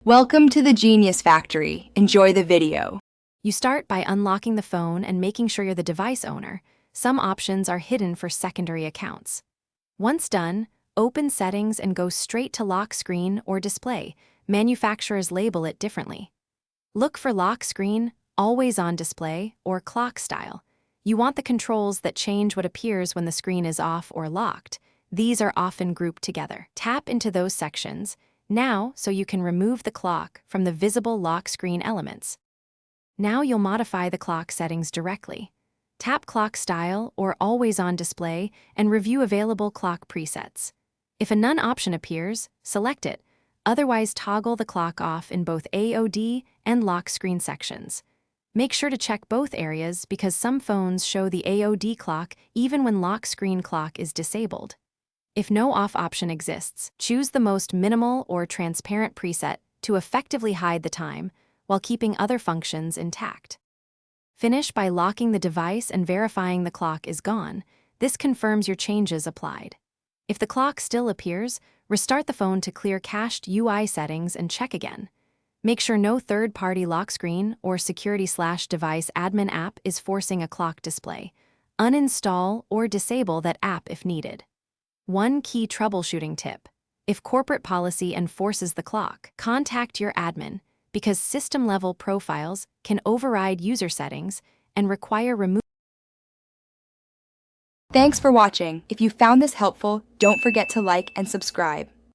Welcome to the Genius Factory. Enjoy the video. You start by unlocking the phone and making sure you're the device owner. Some options are hidden for secondary accounts. Once done, open Settings and go straight to Lock Screen or Display. Manufacturers label it differently. Look for Lock Screen, Always On Display, or Clock Style. You want the controls that change what appears when the screen is off or locked. These are often grouped together. Tap into those sections now so you can remove the clock from the visible lock screen elements. Now you'll modify the clock settings directly. Tap Clock Style or Always On Display and review available clock presets. If a None option appears, select it. Otherwise, toggle the clock off in both AOD and lock screen sections. Make sure to check both areas because some phones show the AOD clock even when lock screen clock is disabled. If no off option exists, choose the most minimal or transparent preset to effectively hide the time while keeping other functions intact. Finish by locking the device and verifying the clock is gone. This confirms your changes applied. If the clock still appears, restart the phone to clear cached UI settings and check again. Make sure no third-party lock screen or security/device admin app is forcing a clock display. Uninstall or disable that app if needed. One key troubleshooting tip: if corporate policy enforces the clock, contact your admin because system-level profiles can override user settings and require removal. Thanks for watching. If you found this helpful, don't forget to like and subscribe.